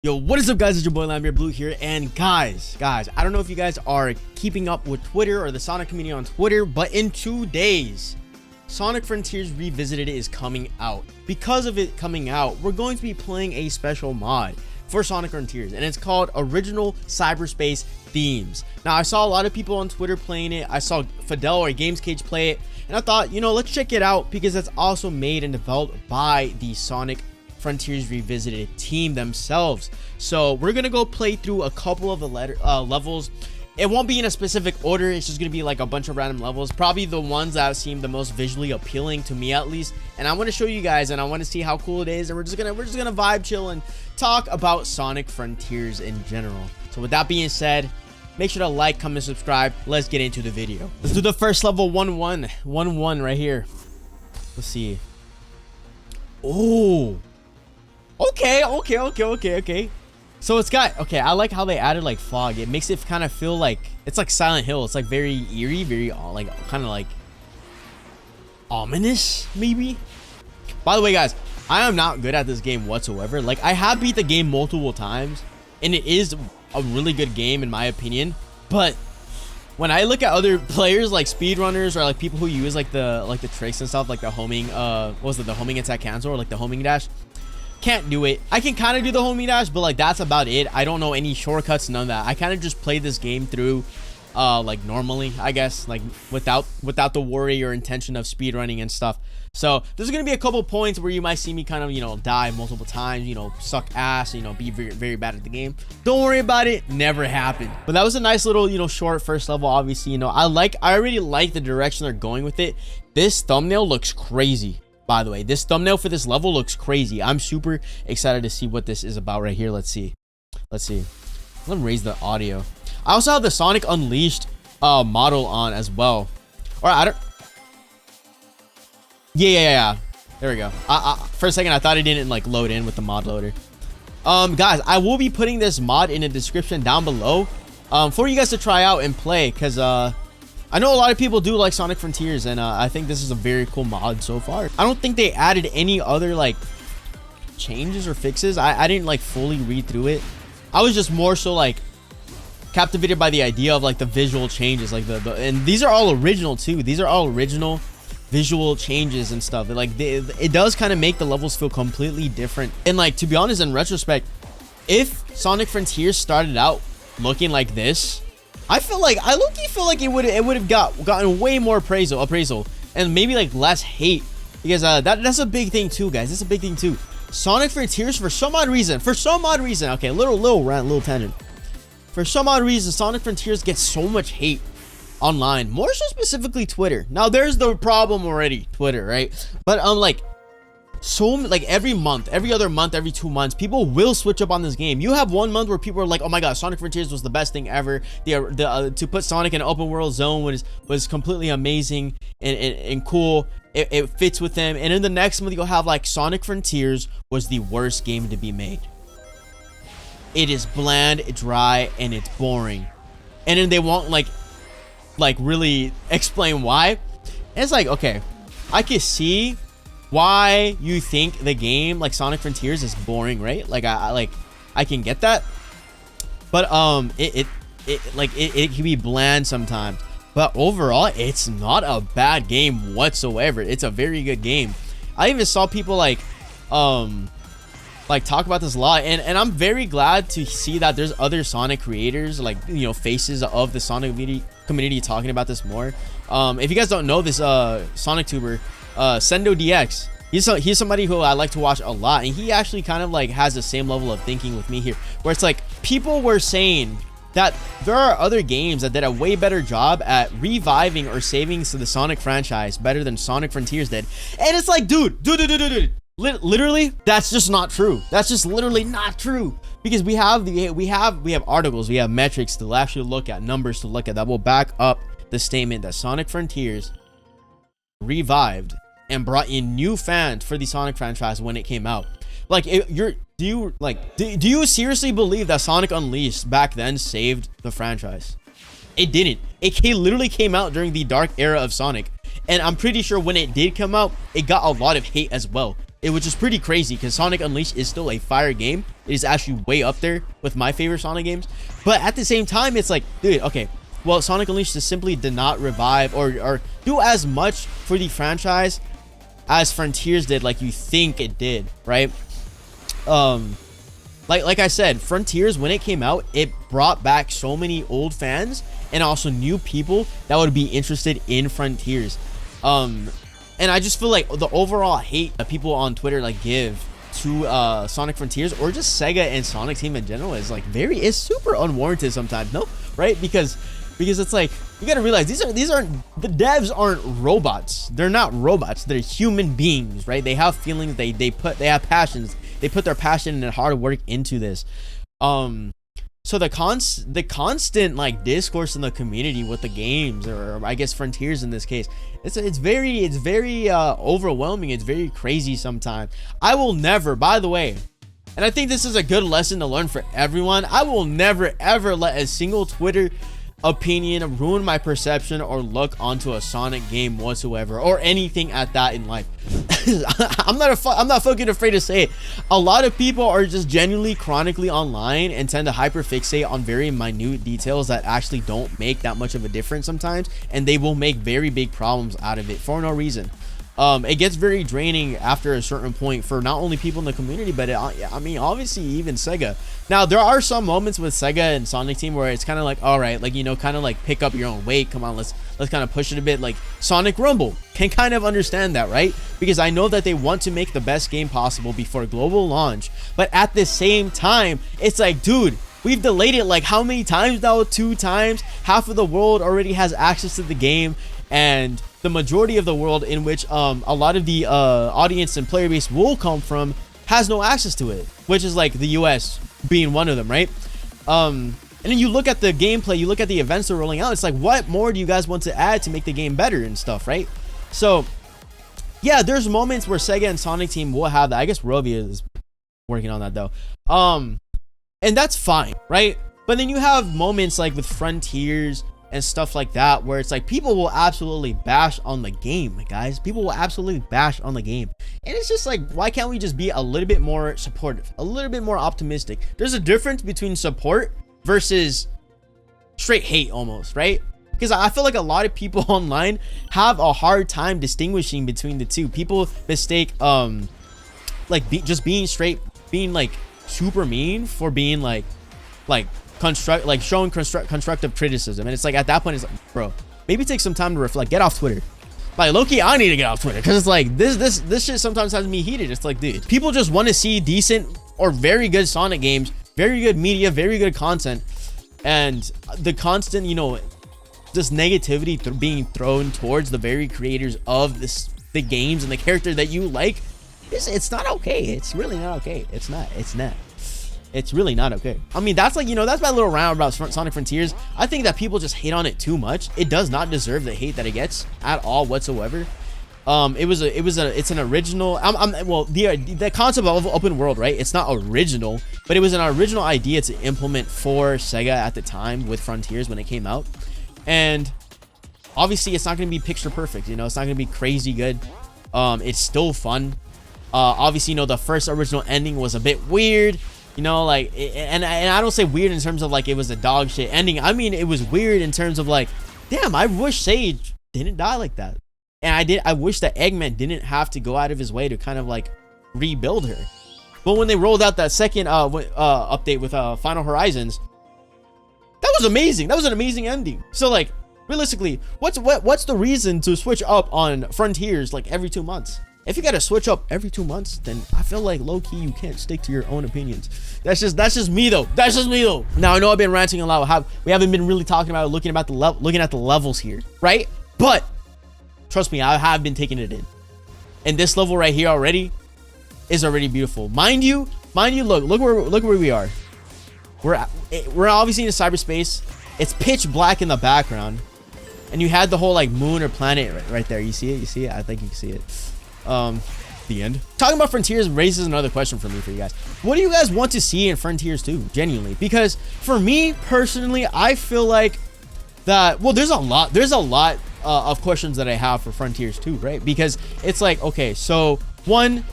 Yo, what is up, guys? It's your boy Lambiere Blue here. And guys, I don't know if you guys are keeping up with Twitter or the Sonic community on Twitter, but in 2 days, Sonic Frontiers Revisited is coming out. Because of it coming out, we're going to be playing a special mod for Sonic Frontiers, and it's called Original Cyberspace Themes. Now, I saw a lot of people on Twitter playing it. I saw Fidel or Games Cage play it, and I thought, you know, let's check it out because it's also made and developed by the Sonic Frontiers Revisited team themselves. So we're gonna go play through a couple of the levels. It won't be in a specific order. It's just gonna be like a bunch of random levels, probably the ones that seem the most visually appealing to me, at least. And I want to show you guys, and I want to see how cool it is. And we're just gonna vibe, chill, and talk about Sonic Frontiers in general. So with that being said, make sure to like, comment, subscribe. Let's get into the video. Let's do the first level. 1-1 right here. Let's see. Oh, okay. So it's got, I like how they added like fog. It makes it kind of feel like it's like Silent Hill. It's like very eerie, very like kind of like ominous maybe. By the way, guys, I am not good at this game whatsoever. Like, I have beat the game multiple times and it is a really good game in my opinion, but when I look at other players like speedrunners or like people who use like the tricks and stuff, like the homing, what was it, the homing attack cancel or like the homing dash, can't do it. I can kind of do the homing dash, but like that's about it. I don't know any shortcuts, none of that. I kind of just play this game through like normally, I guess, like without the worry or intention of speedrunning and stuff. So there's gonna be a couple points where you might see me kind of, you know, die multiple times, you know, suck ass, you know, be very, very bad at the game. Don't worry about it, never happened. But that was a nice little, you know, short first level. Obviously, you know, I already like the direction they're going with it. This thumbnail looks crazy. By the way, this thumbnail for this level looks crazy. I'm super excited to see what this is about right here. Let's see. Let me raise the audio. I also have the Sonic Unleashed model on as well. Or I don't. Yeah. There we go. For a second, I thought it didn't like load in with the mod loader. Guys, I will be putting this mod in the description down below for you guys to try out and play, because I know a lot of people do like Sonic Frontiers, and I think this is a very cool mod so far. I don't think they added any other like changes or fixes. I didn't like fully read through it. I was just more so like captivated by the idea of like the visual changes, like and these are all original too. These are all original visual changes and stuff. Like it does kind of make the levels feel completely different. And like, to be honest, in retrospect, if Sonic Frontiers started out looking like this, I low-key feel like it would have gotten way more appraisal and maybe like less hate, because that's a big thing too, guys. That's a big thing too. Sonic Frontiers, for some odd reason, okay, little rant, little tangent. For some odd reason, Sonic Frontiers gets so much hate online, more so specifically Twitter. Now there's the problem already, Twitter, right? But like every month, every other month, every 2 months, people will switch up on this game. You have 1 month where people are like, oh my god, Sonic Frontiers was the best thing ever. To put Sonic in an open world zone was completely amazing and cool. It fits with them. And in the next month, you'll have like Sonic Frontiers was the worst game to be made. It is bland, dry, and it's boring. And then they won't like really explain why. And it's like, okay, I can see why you think the game like Sonic Frontiers is boring, right? Like I can get that, but it can be bland sometimes, but overall it's not a bad game whatsoever. It's a very good game. I even saw people like talk about this a lot, and I'm very glad to see that there's other Sonic creators, like, you know, faces of the Sonic community talking about this more. If you guys don't know this Sonic tuber, Sendo DX, he's somebody who I like to watch a lot, and he actually kind of like has the same level of thinking with me here, where it's like people were saying that there are other games that did a way better job at reviving or saving the Sonic franchise better than Sonic Frontiers did. And it's like, dude, literally, that's just not true. That's just literally not true, because we have articles, we have metrics to actually look at, numbers to look at, that will back up the statement that Sonic Frontiers revived and brought in new fans for the Sonic franchise when it came out. Like, do you seriously believe that Sonic Unleashed back then saved the franchise? It didn't. It literally came out during the dark era of Sonic, and I'm pretty sure when it did come out, it got a lot of hate as well. which is pretty crazy because Sonic Unleashed is still a fire game. It is actually way up there with my favorite Sonic games. But at the same time, it's like, dude, okay, well, Sonic Unleashed just simply did not revive or do as much for the franchise as Frontiers did, like you think it did, right? Like I said, Frontiers, when it came out, it brought back so many old fans and also new people that would be interested in Frontiers. And I just feel like the overall hate that people on Twitter like give to Sonic Frontiers or just Sega and Sonic Team in general is like is super unwarranted sometimes, no? Right? Because it's like, you gotta realize the devs aren't robots. They're not robots. They're human beings, right? They have feelings. They have passions. They put their passion and hard work into this. So the constant like discourse in the community with the games, or I guess Frontiers in this case, it's very overwhelming. It's very crazy sometimes. I will never, by the way, and I think this is a good lesson to learn for everyone, I will never ever let a single Twitter opinion ruin my perception or look onto a Sonic game whatsoever, or anything at that in life. I'm not fucking afraid to say it. A lot of people are just genuinely chronically online and tend to hyperfixate on very minute details that actually don't make that much of a difference sometimes, and they will make very big problems out of it for no reason. It gets very draining after a certain point for not only people in the community, but I mean, obviously even Sega. Now, there are some moments with Sega and Sonic Team where it's kind of like, all right, like, you know, kind of like pick up your own weight. Come on, let's kind of push it a bit. Like Sonic Rumble can kind of understand that, right? Because I know that they want to make the best game possible before global launch. But at the same time, it's like, dude, we've delayed it like how many times now? 2 times. Half of the world already has access to the game, and the majority of the world in which a lot of the audience and player base will come from has no access to it, which is like the US being one of them, right? And then you look at the gameplay, you look at the events they're rolling out, it's like, what more do you guys want to add to make the game better and stuff, right? So yeah, there's moments where Sega and Sonic Team will have that. I guess Rovia is working on that though, and that's fine, right? But then you have moments like with Frontiers and stuff like that where it's like people will absolutely bash on the game, guys. People will absolutely bash on the game, and it's just like, why can't we just be a little bit more supportive, a little bit more optimistic? There's a difference between support versus straight hate almost, right? Because I feel like a lot of people online have a hard time distinguishing between the two. People mistake just being straight, being like super mean for being like showing constructive criticism. And it's like, at that point, it's like, bro, maybe take some time to reflect. Get off Twitter. Like, low-key, I need to get off Twitter, because it's like this shit sometimes has me heated. It's like, dude, people just want to see decent or very good Sonic games, very good media, very good content, and the constant, you know, this negativity being thrown towards the very creators of the games and the character that you like, it's not okay. It's really not okay. It's really not okay. I mean, that's like, you know, that's my little round about Sonic Frontiers. I think that people just hate on it too much. It does not deserve the hate that it gets at all whatsoever. It's an original. Well, the concept of open world, right? It's not original, but it was an original idea to implement for Sega at the time with Frontiers when it came out. And obviously, it's not going to be picture perfect. You know, it's not going to be crazy good. It's still fun. Obviously, you know, the first original ending was a bit weird. You know, like, and I don't say weird in terms of like it was a dog shit ending. I mean, it was weird in terms of like, damn, I wish Sage didn't die like that. And I wish that Eggman didn't have to go out of his way to kind of like rebuild her. But when they rolled out that second update with Final Horizons, that was amazing. That was an amazing ending. So like, realistically, what's the reason to switch up on Frontiers like every 2 months? If you gotta switch up every 2 months, then I feel like low-key you can't stick to your own opinions. That's just me though. That's just me though. Now I know I've been ranting a lot. We haven't been really talking about looking at the levels here, right? But trust me, I have been taking it in. And this level right here already is already beautiful. Mind you, look where we are. We're obviously in cyberspace. It's pitch black in the background, and you had the whole like moon or planet right there. You see it? I think you can see it. The end. Talking about Frontiers raises another question for me, for you guys. What do you guys want to see in Frontiers 2, genuinely? Because for me personally, I feel like that, well, there's a lot of questions that I have for Frontiers 2, right? Because it's like, okay, so one,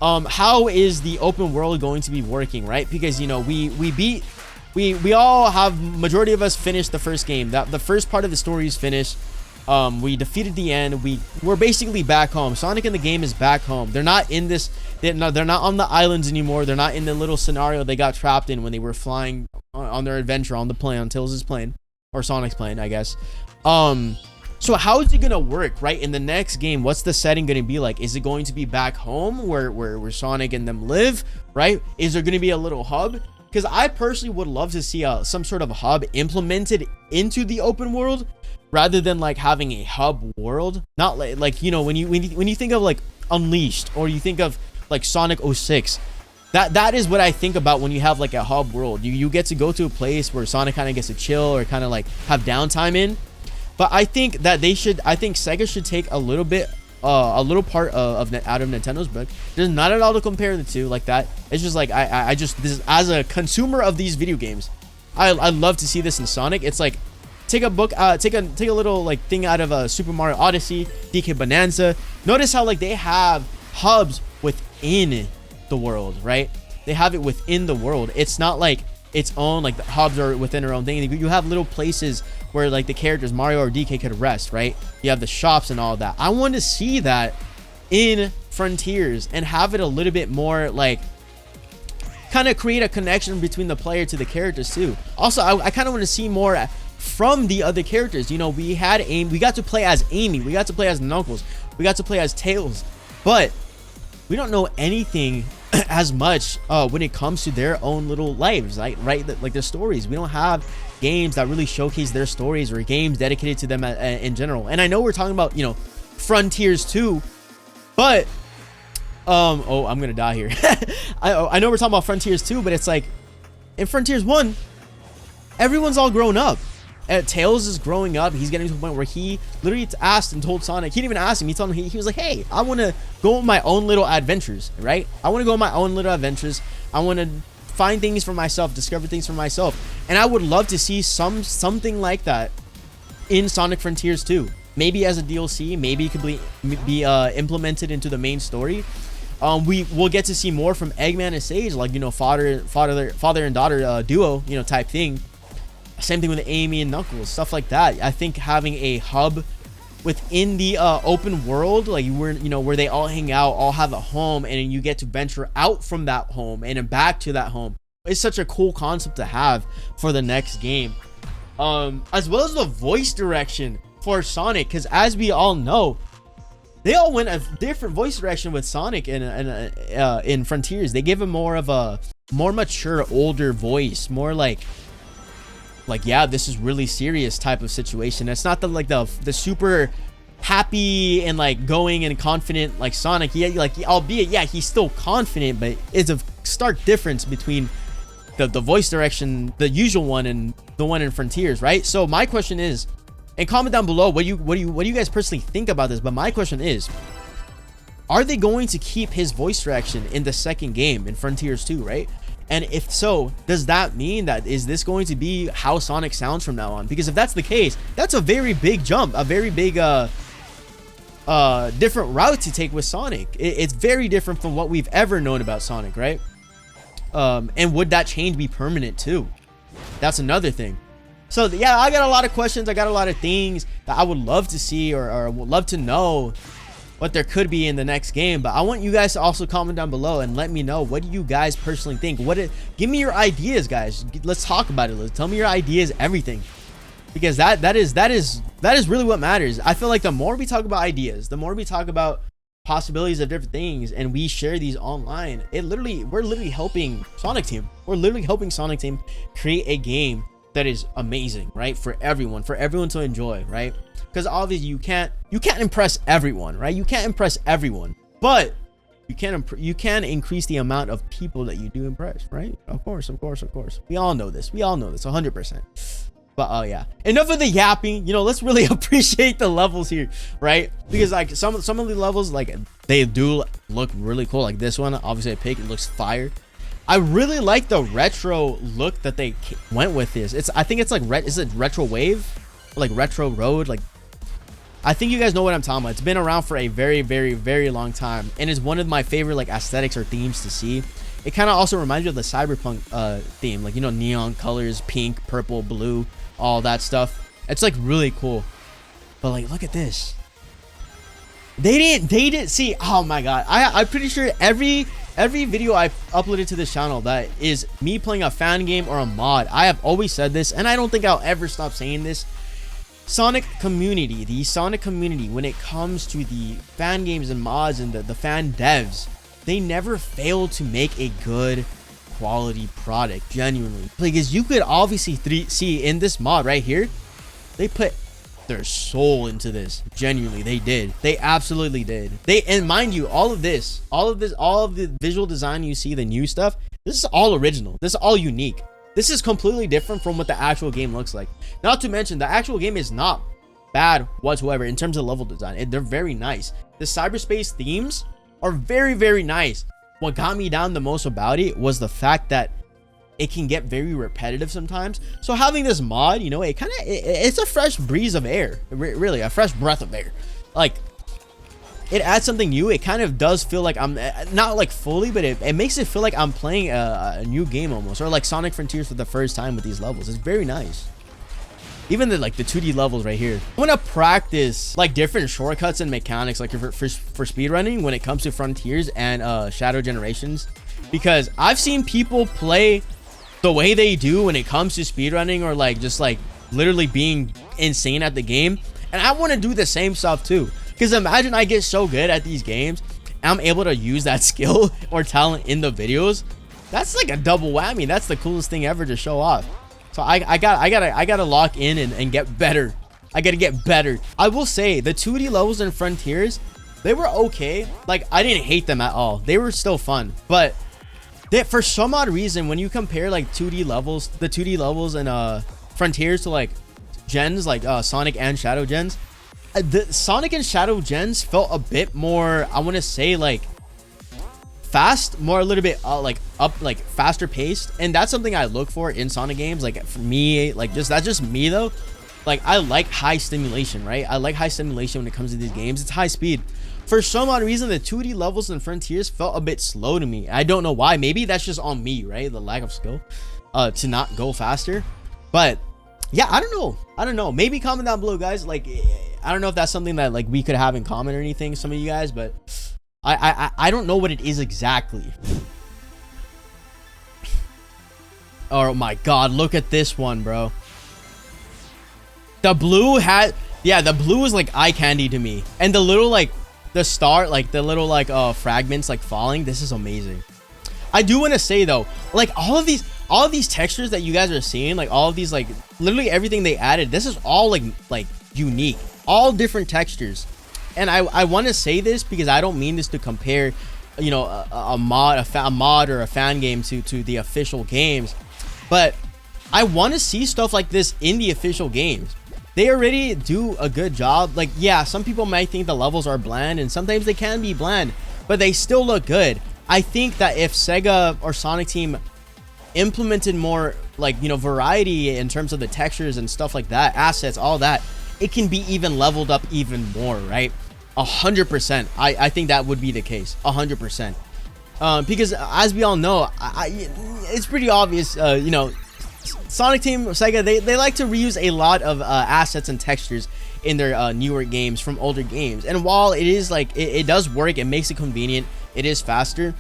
how is the open world going to be working, right? Because, you know, we all have, majority of us finished the first game. That the first part of the story is finished. We defeated the end. We're basically back home. Sonic in the game is back home. They're not in this, they're not on the islands anymore. They're not in the little scenario they got trapped in when they were flying on their adventure on the plane, on Tails' plane, or Sonic's plane, I guess. So how is it gonna work, right? In the next game, what's the setting gonna be like? Is it going to be back home where Sonic and them live, right? Is there gonna be a little hub? Because I personally would love to see some sort of hub implemented into the open world, rather than like having a hub world. Not like you know, when you think of like Unleashed, or you think of like Sonic 06, that is what I think about when you have like a hub world. You get to go to a place where Sonic kind of gets to chill or kind of like have downtime in. But I think that I think Sega should take a little bit, a little part out of Nintendo's book. There's not at all to compare the two like that. It's just like I just, this, as a consumer of these video games, I love to see this in Sonic. It's like take a book, take a little like thing out of Super Mario Odyssey, DK Bonanza. Notice how like they have hubs within the world, right? They have it within the world. It's not like its own, like the hubs are within their own thing. You have little places where like the characters Mario or DK could rest, right? You have the shops and all that. I want to see that in Frontiers and have it a little bit more like kind of create a connection between the player to the characters too. Also, I kind of want to see more from the other characters. You know, we got to play as Amy, we got to play as Knuckles, we got to play as Tails, but we don't know anything as much when it comes to their own little lives, right? Like their stories. We don't have games that really showcase their stories, or games dedicated to them in general. And I know we're talking about, you know, Frontiers 2, but oh, I'm gonna die here. I know we're talking about Frontiers 2, but it's like in Frontiers 1, everyone's all grown up. Tails is growing up. He's getting to a point where he literally asked and told Sonic. He didn't even ask him. He told him, he was like, hey, I want to go on my own little adventures, right? I want to go on my own little adventures. I want to find things for myself, discover things for myself. And I would love to see something like that in Sonic Frontiers 2. Maybe as a DLC, maybe it could be implemented into the main story. We'll get to see more from Eggman and Sage, like, you know, father and daughter duo, you know, type thing. Same thing with Amy and Knuckles, stuff like that. I think having a hub within the open world, like where they all hang out, all have a home, and you get to venture out from that home and then back to that home. It's such a cool concept to have for the next game. As well as the voice direction for Sonic, because as we all know, they all went a different voice direction with Sonic in Frontiers. They gave him more of a more mature, older voice, more like yeah, this is really serious type of situation. It's not the super happy and like going and confident like Sonic. Yeah, like, albeit yeah, he's still confident, but it's a stark difference between the voice direction, the usual one, and the one in Frontiers, right? So my question is, and comment down below what do you guys personally think about this. But my question is, are they going to keep his voice direction in the second game in Frontiers 2, right? And if so, does that mean that is this going to be how Sonic sounds from now on? Because if that's the case, that's a very big jump, a very big different route to take with Sonic. It's very different from what we've ever known about Sonic, right? And would that change be permanent too? That's another thing. So yeah, I got a lot of questions. I got a lot of things that I would love to see or would love to know what there could be in the next game. But I want you guys to also comment down below and let me know, what do you guys personally think? Give me your ideas, guys. Let's talk about it. Tell me your ideas, everything, because that is really what matters. I feel like the more we talk about ideas, the more we talk about possibilities of different things, and we share these online, we're literally helping Sonic Team. We're literally helping Sonic Team create a game that is amazing, right? For everyone to enjoy, right? Because obviously you can't impress everyone, right? You can't impress everyone, but you can increase the amount of people that you do impress, right? Of course. We all know this 100%. But yeah, enough of the yapping. You know, let's really appreciate the levels here, right? Because like some of the levels, like, they do look really cool. Like this one, obviously I picked, it looks fire. I really like the retro look that they went with this. I think it's like is it retro wave, like retro road, like I think you guys know what I'm talking about. It's been around for a very, very, very long time, and it's one of my favorite like aesthetics or themes to see. It kind of also reminds me of the cyberpunk theme, like, you know, neon colors, pink, purple, blue, all that stuff. It's like really cool. But like, look at this. They didn't see. Oh my god, I'm pretty sure every video I've uploaded to this channel that is me playing a fan game or a mod, I have always said this, and I don't think I'll ever stop saying this. Sonic community, the Sonic community, when it comes to the fan games and mods and the fan devs, they never fail to make a good quality product, genuinely. Because you could obviously see in this mod right here, they put their soul into this. Genuinely, they did. They absolutely did. And mind you, all of the visual design you see, the new stuff, this is all original. This is all unique. This is completely different from what the actual game looks like. Not to mention, the actual game is not bad whatsoever in terms of level design. They're very nice. The cyberspace themes are very, very nice. What got me down the most about it was the fact that it can get very repetitive sometimes. So having this mod, you know, it's a fresh breeze of air. Really, a fresh breath of air. Like, it adds something new. It kind of does feel like I'm not like fully, but it makes it feel like I'm playing a new game almost, or like Sonic Frontiers for the first time with these levels. It's very nice. Even the 2D levels right here. I want to practice like different shortcuts and mechanics like for speedrunning when it comes to Frontiers and Shadow Generations, because I've seen people play the way they do when it comes to speedrunning, or like just like literally being insane at the game, and I want to do the same stuff too. Because imagine I get so good at these games, I'm able to use that skill or talent in the videos. That's like a double whammy. That's the coolest thing ever to show off. So I gotta lock in and get better. I gotta get better. I will say the 2D levels in Frontiers, they were okay. Like, I didn't hate them at all. They were still fun. But for some odd reason, when you compare like 2D levels, the 2D levels in Frontiers to like gens, like Sonic and Shadow gens, the Sonic and Shadow gens felt a bit more, I want to say, like fast, more a little bit like faster paced, and that's something I look for in Sonic games. Like for me, like that's just me though. Like, I like high stimulation, right? I like high stimulation when it comes to these games. It's high speed. For some odd reason, the 2D levels in Frontiers felt a bit slow to me. I don't know why. Maybe that's just on me, right? The lack of skill to not go faster. But yeah, I don't know. Maybe comment down below, guys. Like, I don't know if that's something that like we could have in common or anything, some of you guys, but I don't know what it is exactly. Oh my god, look at this one, bro. The blue had, yeah, the blue is like eye candy to me. And the little like the star, like the little like fragments like falling, this is amazing. I do want to say though, like all of these textures that you guys are seeing, like all of these, like literally everything they added, this is all like unique, all different textures. And I want to say this because I don't mean this to compare, you know, a mod or a fan game to the official games, but I want to see stuff like this in the official games. They already do a good job. Like, yeah, some people might think the levels are bland, and sometimes they can be bland, but they still look good. I think that if Sega or Sonic Team implemented more, like, you know, variety in terms of the textures and stuff like that, assets, all that, it can be even leveled up even more, right? 100%. I think that would be the case. 100%. Because as we all know, it's pretty obvious, you know, Sonic Team, Sega, they like to reuse a lot of assets and textures in their newer games from older games. And while it is like, it does work, it makes it convenient, it is faster,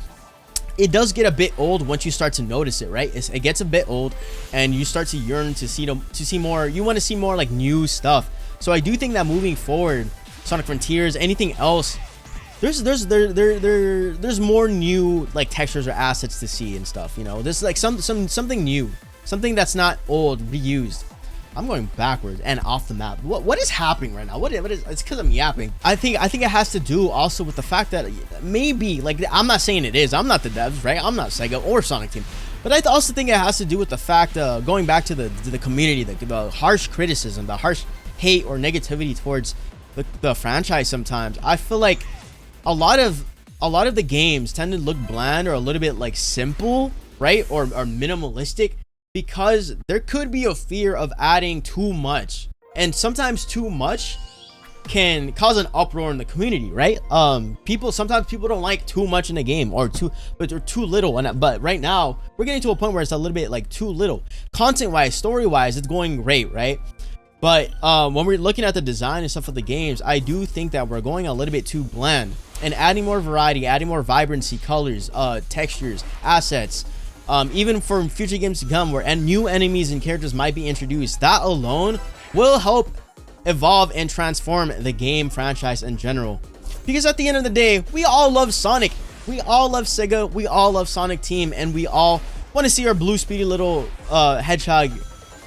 it does get a bit old once you start to notice it, right? It gets a bit old, and you start to yearn to see more. You want to see more like new stuff. So I do think that moving forward, Sonic Frontiers, anything else, there's more new like textures or assets to see and stuff. You know, there's like something new. Something that's not old, reused. I'm going backwards and off the map. What is happening right now? What is? It's because I'm yapping. I think it has to do also with the fact that maybe, like, I'm not saying it is. I'm not the devs, right? I'm not Sega or Sonic Team. But I also think it has to do with the fact, going back to the community, the harsh criticism, the harsh hate or negativity towards the franchise. Sometimes I feel like a lot of the games tend to look bland or a little bit like simple, right? Or minimalistic, because there could be a fear of adding too much, and sometimes too much can cause an uproar in the community, right? Sometimes people don't like too much in the game, or too little. But right now we're getting to a point where it's a little bit like too little. Content wise, story wise, it's going great, right? But when we're looking at the design and stuff of the games, I do think that we're going a little bit too bland, and adding more variety, adding more vibrancy, colors, textures, assets, even for future games to come where new enemies and characters might be introduced, that alone will help evolve and transform the game franchise in general. Because at the end of the day, we all love Sonic, we all love Sega, we all love Sonic Team, and we all want to see our blue speedy little hedgehog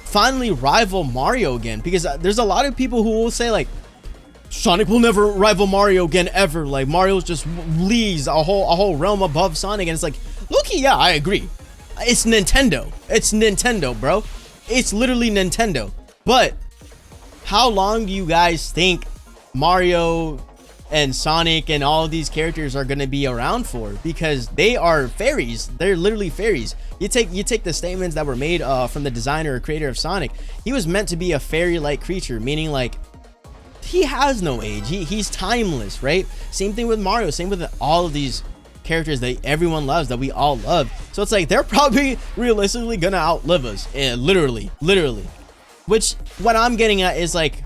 finally rival Mario again. Because there's a lot of people who will say like, Sonic will never rival Mario again ever, like Mario's just leagues a whole realm above Sonic. And it's like, looky, yeah, I agree, it's Nintendo, bro, it's literally Nintendo. But how long do you guys think Mario and Sonic and all of these characters are going to be around for? Because they are fairies, they're literally fairies. You take the statements that were made from the designer or creator of Sonic. He was meant to be a fairy-like creature, meaning like he has no age, he's timeless, right? Same thing with Mario, same with all of these characters that everyone loves, that we all love. So it's like they're probably realistically gonna outlive us, literally. Which what I'm getting at is like,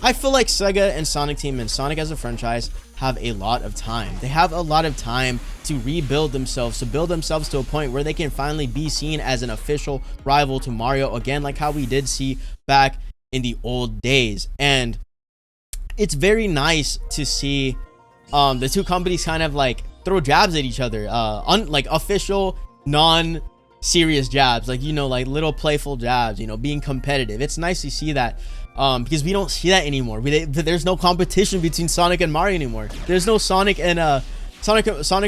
I feel like Sega and Sonic Team and Sonic as a franchise have a lot of time. They have a lot of time to rebuild themselves, to build themselves to a point where they can finally be seen as an official rival to Mario again, like how we did see back in the old days. And it's very nice to see the two companies kind of like throw jabs at each other, like official, non-serious jabs, like, you know, like little playful jabs, you know, being competitive. It's nice to see that, because we don't see that anymore. There's no competition between Sonic and Mario anymore. There's no Sonic and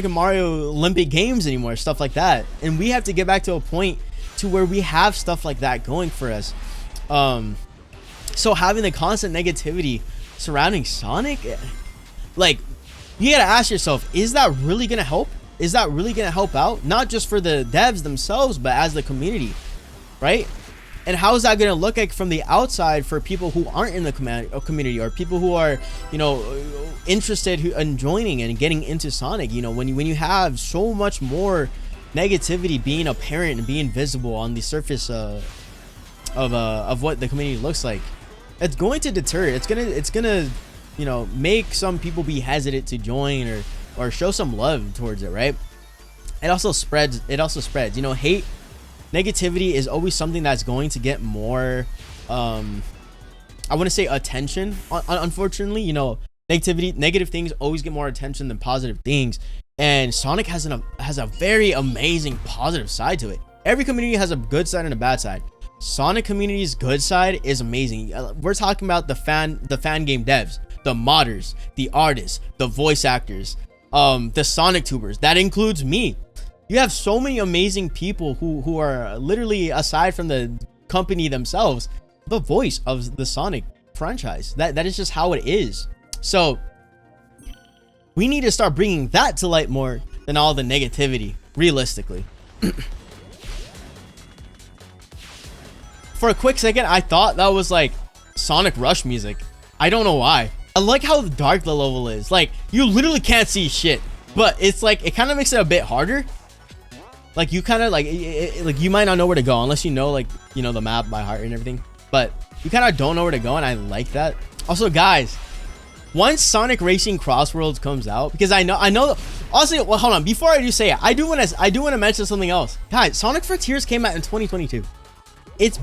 Mario Olympic games anymore, stuff like that. And we have to get back to a point to where we have stuff like that going for us. So having the constant negativity surrounding Sonic, like, you gotta ask yourself, is that really gonna help? Is that really gonna help out, not just for the devs themselves, but as the community, right? And how is that gonna look like from the outside for people who aren't in the community, or people who are, you know, interested in joining and getting into Sonic? You know, when you have so much more negativity being apparent and being visible on the surface of what the community looks like, it's going to deter. It's gonna you know, make some people be hesitant to join or show some love towards it, right? It also spreads, you know, hate, negativity is always something that's going to get more I want to say attention, unfortunately. You know, negative things always get more attention than positive things, and Sonic has a very amazing positive side to it. Every community has a good side and a bad side. Sonic community's good side is amazing. We're talking about the fan game devs, the modders, the artists, the voice actors, the Sonic tubers. That includes me. You have so many amazing people who are literally, aside from the company themselves, the voice of the Sonic franchise. That is just how it is. So we need to start bringing that to light more than all the negativity, realistically. For a quick second, I thought that was like Sonic Rush music. I don't know why. I like how dark the level is. Like, you literally can't see shit, but it's like, it kind of makes it a bit harder. Like, you kind of like, like you might not know where to go unless you know, like, you know, the map by heart and everything, but you kind of don't know where to go, and I like that. Also, guys, once Sonic Racing Crossworlds comes out, because I know honestly, well, hold on, before I do say it, I do want to mention something else. Guys, Sonic Frontiers came out in 2022.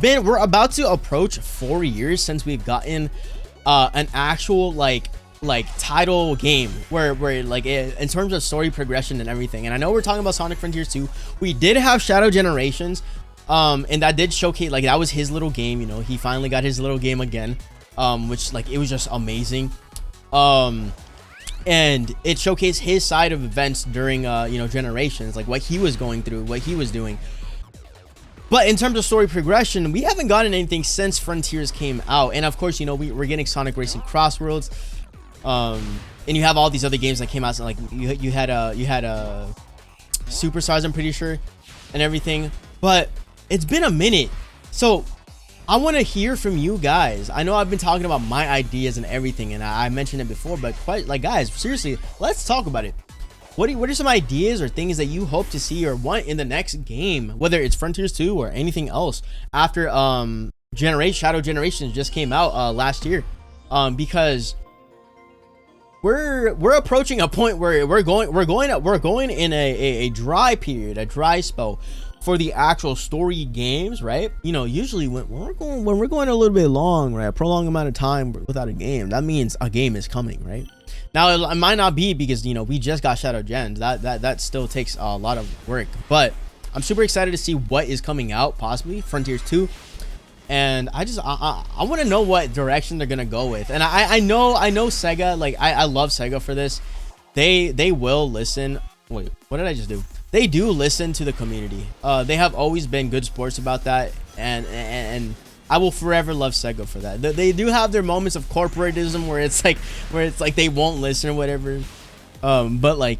We're about to approach 4 years since we've gotten an actual like title game where like in terms of story progression and everything. And I know we're talking about Sonic Frontiers 2. We did have Shadow Generations, and that did showcase, like, that was his little game. You know, he finally got his little game again, which, like, it was just amazing. And it showcased his side of events during you know, Generations, like what he was going through, what he was doing. But in terms of story progression, we haven't gotten anything since Frontiers came out. And of course, you know, we're getting Sonic Racing Crossworlds, and you have all these other games that came out. So, like, you had Superstars, I'm pretty sure, and everything. But it's been a minute, so I want to hear from you guys. I know I've been talking about my ideas and everything, and I mentioned it before, but quite like, guys, seriously, let's talk about it. What are some ideas or things that you hope to see or want in the next game, whether it's Frontiers 2 or anything else after Shadow Generations just came out last year? Because we're approaching a point where we're going in a dry period, a dry spell for the actual story games, right? You know, usually when we're going a little bit long, right, a prolonged amount of time without a game, that means a game is coming, right? Now it might not be, because, you know, we just got Shadow Gens. That still takes a lot of work, but I'm super excited to see what is coming out, possibly Frontiers 2. And I want to know what direction they're gonna go with. And I know Sega, like I love Sega for this. They will listen. Wait, what did I just do? They do listen to the community. They have always been good sports about that, and I will forever love Sega for that. They do have their moments of corporatism where it's like they won't listen or whatever. But like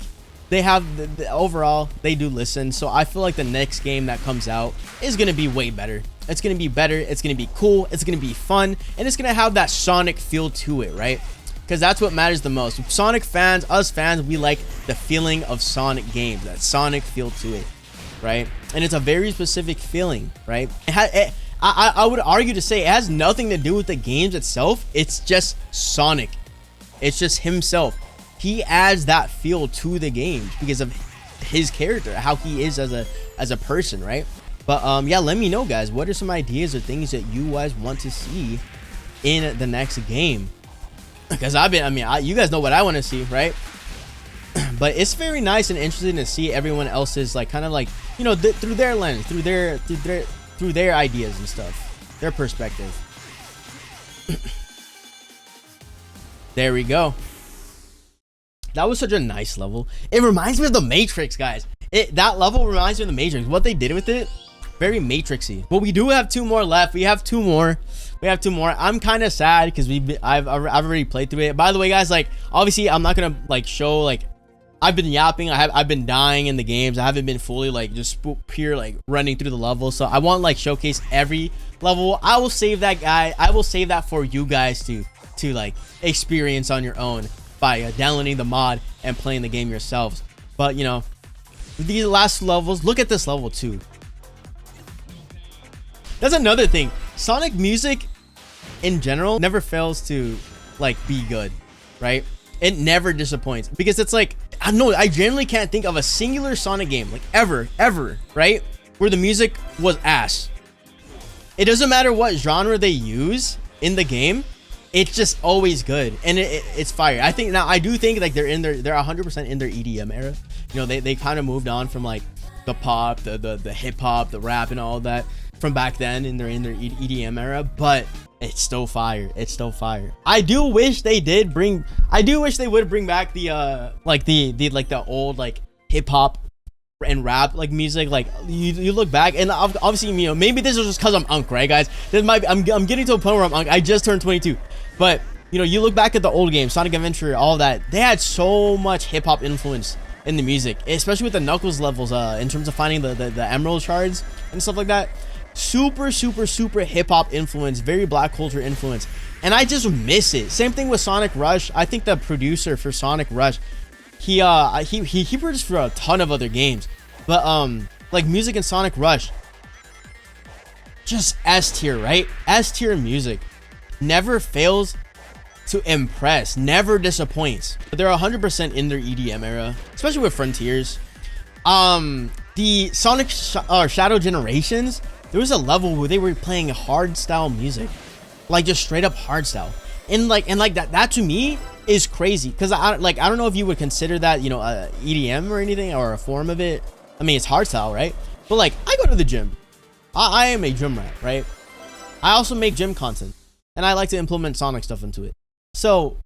they have overall they do listen. So I feel like the next game that comes out is gonna be way better. It's gonna be better. It's gonna be cool. It's gonna be fun, and it's gonna have that Sonic feel to it, right? Because that's what matters the most. Sonic fans, us fans, we like the feeling of Sonic games, that Sonic feel to it, right? And it's a very specific feeling, right? I would argue to say it has nothing to do with the games itself. It's just Sonic. It's just himself. He adds that feel to the games because of his character, how he is as a person, right? But yeah, let me know, guys. What are some ideas or things that you guys want to see in the next game? Because you guys know what I want to see, right? But it's very nice and interesting to see everyone else's, like, kind of like, you know, through their lens, through their ideas and stuff, their perspective. There we go. That was such a nice level. It reminds me of the Matrix, guys. That level reminds me of the Matrix. What they did with it, very Matrixy. But we do have 2 more left. We have 2 more. I'm kind of sad because I've already played through it. By the way, guys, like, obviously I'm not gonna like show, like, I've been yapping. I've been dying in the games. I haven't been fully like just pure like running through the levels. So I want like showcase every level. I will save that, guy. I will save that for you guys to like experience on your own by downloading the mod and playing the game yourselves. But you know, these last levels, look at this level too. That's another thing. Sonic music in general never fails to like be good, right? It never disappoints, because it's like, I know, I generally can't think of a singular Sonic game, like ever, right, where the music was ass. It doesn't matter what genre they use in the game, it's just always good, and it's fire. I think now, I do think like they're 100% in their EDM era. You know, they kind of moved on from like the pop, the hip hop, the rap, and all that from back then in their EDM era, but it's still fire. It's still fire. I do wish they would bring back the like the old like hip hop and rap like music. Like you look back, and obviously, you know, maybe this is just because I'm Unk, right, guys? I'm getting to a point where I'm Unk. I just turned 22, but you know, you look back at the old games, Sonic Adventure, all that. They had so much hip hop influence in the music, especially with the Knuckles levels. In terms of finding the emerald shards and stuff like that. Super hip hop influence, very black culture influence, and I just miss it. Same thing with Sonic Rush. I think the producer for Sonic Rush, he produced for a ton of other games, but like music in Sonic Rush, just S tier, right? S tier music never fails to impress, never disappoints. But they're 100% in their EDM era, especially with Frontiers. The Sonic Shadow Generations, there was a level where they were playing hard style music, like just straight up hard style, and like that to me is crazy, because I don't know if you would consider that, you know, EDM or anything, or a form of it. I mean, it's hard style, right? But like, I go to the gym. I am a gym rat, right? I also make gym content, and I like to implement Sonic stuff into it. So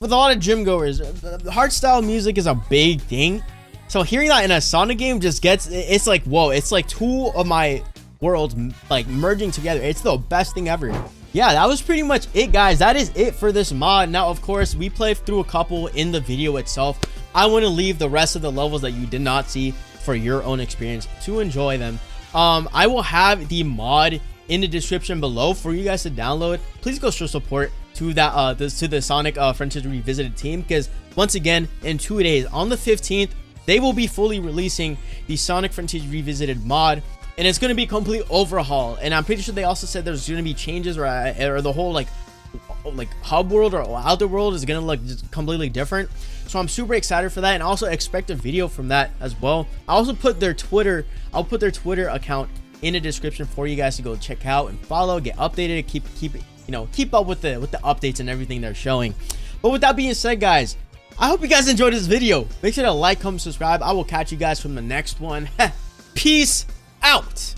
with a lot of gym goers, hard style music is a big thing. So hearing that in a Sonic game just gets, it's like, whoa, it's like 2 of my worlds like merging together. It's the best thing ever. Yeah, that was pretty much it, guys. That is it for this mod. Now, of course, we played through a couple in the video itself. I want to leave the rest of the levels that you did not see for your own experience to enjoy them. I will have the mod in the description below for you guys to download. Please go show support to that to the Sonic Frontiers Revisited team, because once again, in 2 days, on the 15th, they will be fully releasing the Sonic Frontiers Revisited mod, and it's going to be a complete overhaul. And I'm pretty sure they also said there's going to be changes, or the whole like hub world or outer world is going to look just completely different. So I'm super excited for that, and also expect a video from that as well. I also put their Twitter, I'll put their Twitter account in the description for you guys to go check out and follow, get updated, keep up with the updates and everything they're showing. But with that being said, guys, I hope you guys enjoyed this video. Make sure to like, comment, subscribe. I will catch you guys from the next one. Peace out.